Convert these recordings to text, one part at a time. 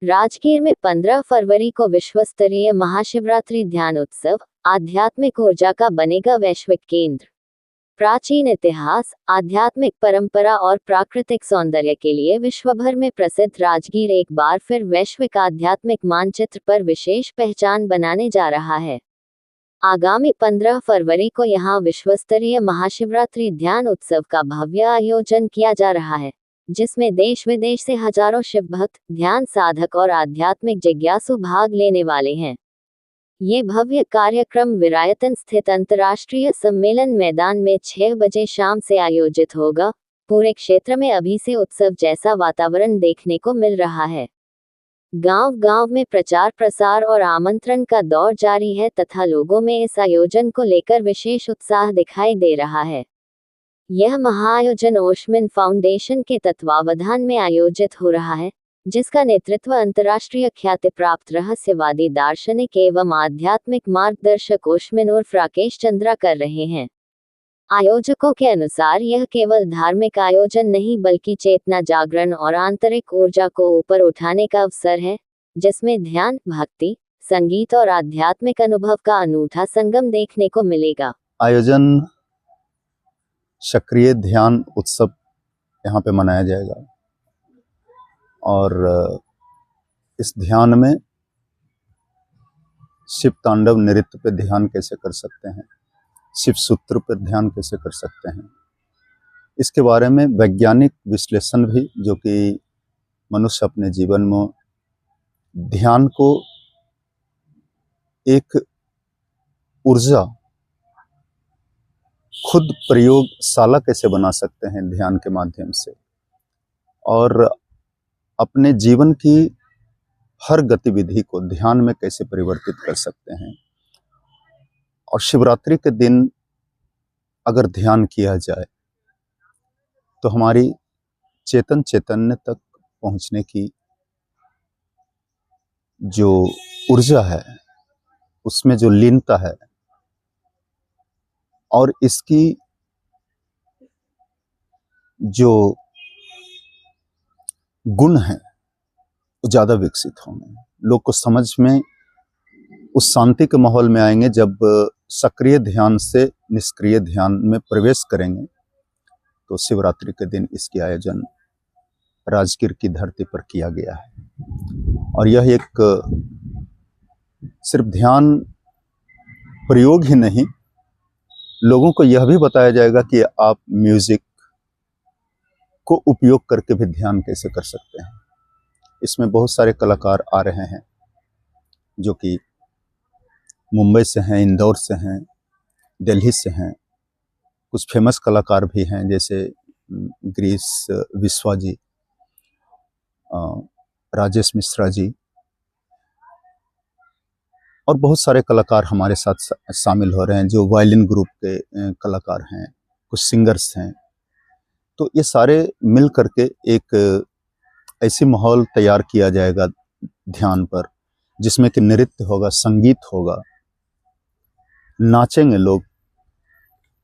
राजगीर में 15 फरवरी को विश्व स्तरीय महाशिवरात्रि ध्यान उत्सव, आध्यात्मिक ऊर्जा का बनेगा वैश्विक केंद्र। प्राचीन इतिहास, आध्यात्मिक परंपरा और प्राकृतिक सौंदर्य के लिए विश्वभर में प्रसिद्ध राजगीर एक बार फिर वैश्विक आध्यात्मिक मानचित्र पर विशेष पहचान बनाने जा रहा है। आगामी 15 फरवरी को यहां विश्व स्तरीय महाशिवरात्रि ध्यान उत्सव का भव्य आयोजन किया जा रहा है, जिसमें देश विदेश से हजारों शिव भक्त, ध्यान साधक और आध्यात्मिक जिज्ञासु भाग लेने वाले हैं। ये भव्य कार्यक्रम विरायतन स्थित अंतर्राष्ट्रीय सम्मेलन मैदान में 6 बजे शाम से आयोजित होगा। पूरे क्षेत्र में अभी से उत्सव जैसा वातावरण देखने को मिल रहा है। गांव-गांव में प्रचार प्रसार और आमंत्रण का दौर जारी है तथा लोगों में इस आयोजन को लेकर विशेष उत्साह दिखाई दे रहा है। यह महाआयोजन ओशमिन फाउंडेशन के तत्वावधान में आयोजित हो रहा है, जिसका नेतृत्व अंतर्राष्ट्रीय ख्याति प्राप्त रहस्यवादी दार्शनिक एवं आध्यात्मिक मार्गदर्शक ओशमिन उर्फ राकेश चंद्रा कर रहे हैं। आयोजकों के अनुसार यह केवल धार्मिक आयोजन नहीं बल्कि चेतना जागरण और आंतरिक ऊर्जा को ऊपर उठाने का अवसर है, जिसमें ध्यान, भक्ति, संगीत और आध्यात्मिक अनुभव का अनूठा संगम देखने को मिलेगा। आयोजन सक्रिय ध्यान उत्सव यहाँ पे मनाया जाएगा और इस ध्यान में शिव तांडव नृत्य पे ध्यान कैसे कर सकते हैं, शिव सूत्र पर ध्यान कैसे कर सकते हैं, इसके बारे में वैज्ञानिक विश्लेषण भी, जो कि मनुष्य अपने जीवन में ध्यान को एक ऊर्जा खुद प्रयोगशाला कैसे बना सकते हैं ध्यान के माध्यम से, और अपने जीवन की हर गतिविधि को ध्यान में कैसे परिवर्तित कर सकते हैं। और शिवरात्रि के दिन अगर ध्यान किया जाए तो हमारी चैतन्य तक पहुंचने की जो ऊर्जा है, उसमें जो लीनता है और इसकी जो गुण है वो ज़्यादा विकसित होंगे। लोग को समझ में उस शांति के माहौल में आएंगे जब सक्रिय ध्यान से निष्क्रिय ध्यान में प्रवेश करेंगे। तो शिवरात्रि के दिन इसकी आयोजन राजगीर की धरती पर किया गया है और यह एक सिर्फ ध्यान प्रयोग ही नहीं, लोगों को यह भी बताया जाएगा कि आप म्यूजिक को उपयोग करके भी ध्यान कैसे कर सकते हैं। इसमें बहुत सारे कलाकार आ रहे हैं जो कि मुंबई से हैं, इंदौर से हैं, दिल्ली से हैं। कुछ फेमस कलाकार भी हैं जैसे गिरीश विश्वा जी, राजेश मिश्रा जी और बहुत सारे कलाकार हमारे साथ शामिल हो रहे हैं जो वायलिन ग्रुप के कलाकार हैं, कुछ सिंगर्स हैं। तो ये सारे मिल करके एक ऐसी माहौल तैयार किया जाएगा ध्यान पर, जिसमें कि नृत्य होगा, संगीत होगा, नाचेंगे लोग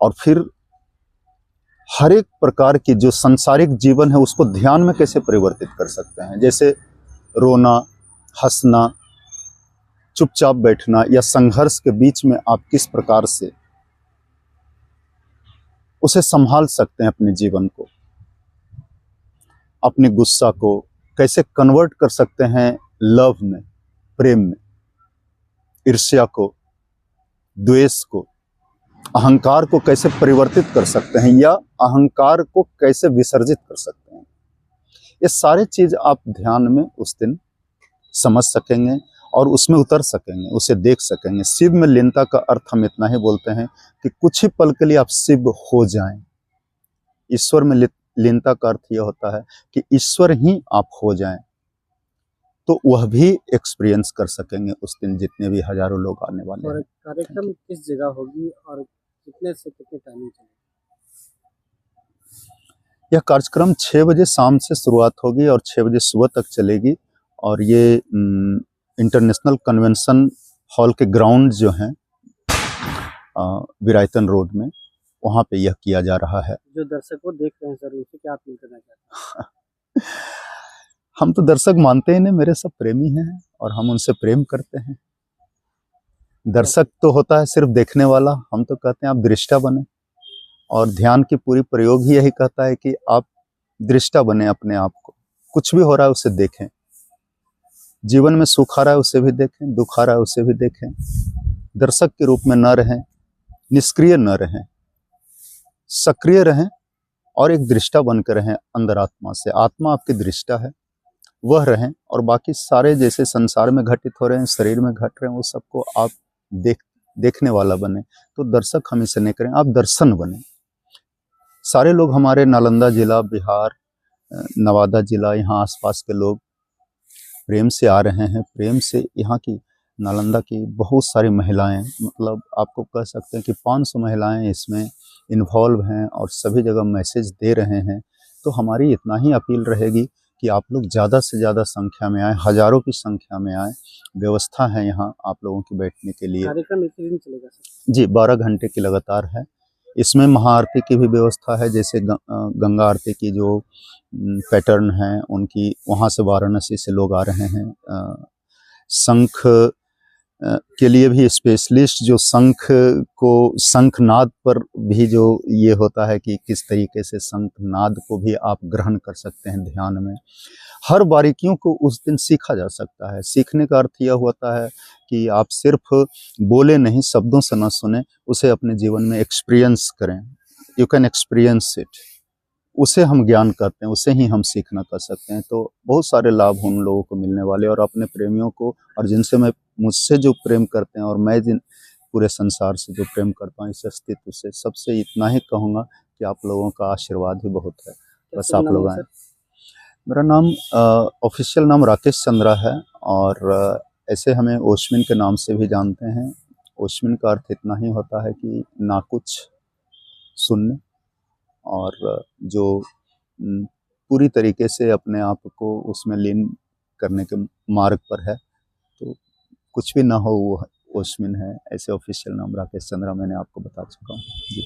और फिर हर एक प्रकार की जो सांसारिक जीवन है उसको ध्यान में कैसे परिवर्तित कर सकते हैं। जैसे रोना, हंसना, चुपचाप बैठना या संघर्ष के बीच में आप किस प्रकार से उसे संभाल सकते हैं, अपने जीवन को, अपने गुस्सा को कैसे कन्वर्ट कर सकते हैं लव में, प्रेम में, ईर्ष्या को, द्वेष को, अहंकार को कैसे परिवर्तित कर सकते हैं या अहंकार को कैसे विसर्जित कर सकते हैं। ये सारे चीज आप ध्यान में उस दिन समझ सकेंगे और उसमें उतर सकेंगे, उसे देख सकेंगे। शिव में लीनता का अर्थ हम इतना ही बोलते हैं कि कुछ ही पल के लिए आप शिव हो जाएं। ईश्वर में लीनता का अर्थ यह होता है कि ईश्वर ही आप हो जाएं, तो वह भी एक्सपीरियंस कर सकेंगे उस दिन जितने भी हजारों लोग आने वाले हैं। कार्यक्रम किस जगह होगी और कितने से कितने टाइमिंग चलेगी? यह कार्यक्रम 6 बजे शाम से शुरुआत होगी और 6 बजे सुबह तक चलेगी और ये इंटरनेशनल कन्वेंशन हॉल के ग्राउंड जो हैं विरायतन रोड में, वहाँ पे यह किया जा रहा है। जो दर्शकों देख रहे हैं सर, उनसे क्या अपील करना चाहते हैं? हम तो दर्शक मानते ही नहीं, मेरे सब प्रेमी हैं और हम उनसे प्रेम करते हैं। दर्शक तो होता है सिर्फ देखने वाला, हम तो कहते हैं आप दृष्टा बने। और ध्यान की पूरी प्रयोग ही यही कहता है कि आप दृष्टा बने अपने आप को। कुछ भी हो रहा है उसे देखें, जीवन में सुख आ रहा है उसे भी देखें, दुख आ रहा है उसे भी देखें। दर्शक के रूप में न रहें, निष्क्रिय न रहें, सक्रिय रहें और एक दृष्टा बनकर रहें। अंदर आत्मा से, आत्मा आपकी दृष्टा है, वह रहें और बाकी सारे जैसे संसार में घटित हो रहे हैं, शरीर में घट रहे हैं, वो सबको आप देखने वाला बने। तो दर्शक हम इसे नहीं करें, आप दर्शन बने। सारे लोग हमारे नालंदा जिला, बिहार, नवादा जिला, यहाँ आसपास के लोग प्रेम से आ रहे हैं। प्रेम से यहाँ की नालंदा की बहुत सारी महिलाएं, मतलब आपको कह सकते हैं कि 500 महिलाएं इसमें इन्वॉल्व हैं और सभी जगह मैसेज दे रहे हैं। तो हमारी इतना ही अपील रहेगी कि आप लोग ज़्यादा से ज़्यादा संख्या में आएँ, हज़ारों की संख्या में आएँ। व्यवस्था है यहाँ आप लोगों की बैठने के लिए। कार्यक्रम कितने दिन चलेगा सर? जी, 12 घंटे की लगातार है। इसमें महाआरती की भी व्यवस्था है, जैसे गंगा आरती की जो पैटर्न है उनकी, वहाँ से वाराणसी से लोग आ रहे हैं। शंख के लिए भी स्पेशलिस्ट, जो शंख को, शंखनाद पर भी जो ये होता है कि किस तरीके से शंखनाद को भी आप ग्रहण कर सकते हैं ध्यान में। हर बारीकियों को उस दिन सीखा जा सकता है। सीखने का अर्थ यह होता है कि आप सिर्फ बोले नहीं, शब्दों से न सुने, उसे अपने जीवन में एक्सपीरियंस करें। यू कैन एक्सपीरियंस इट, उसे हम ज्ञान करते हैं, उसे ही हम सीखना कर सकते हैं। तो बहुत सारे लाभ उन लोगों को मिलने वाले, और अपने प्रेमियों को, और जिनसे मैं, मुझसे जो प्रेम करते हैं और मैं जिन पूरे संसार से जो प्रेम करता हूँ, इस अस्तित्व से, सबसे इतना ही कहूँगा कि आप लोगों का आशीर्वाद ही बहुत है। बस आप लोग आएँ। मेरा नाम ऑफिशियल नाम राकेश चंद्रा है, और ऐसे हमें ओशमिन के नाम से भी जानते हैं। ओशमिन का अर्थ इतना ही होता है कि ना कुछ, शून्य, और जो पूरी तरीके से अपने आप को उसमें लीन करने के मार्ग पर है, तो कुछ भी ना हो वो ओशमिन है। ऐसे ऑफिशियल नाम राकेश चंद्रा मैंने आपको बता चुका हूँ जी।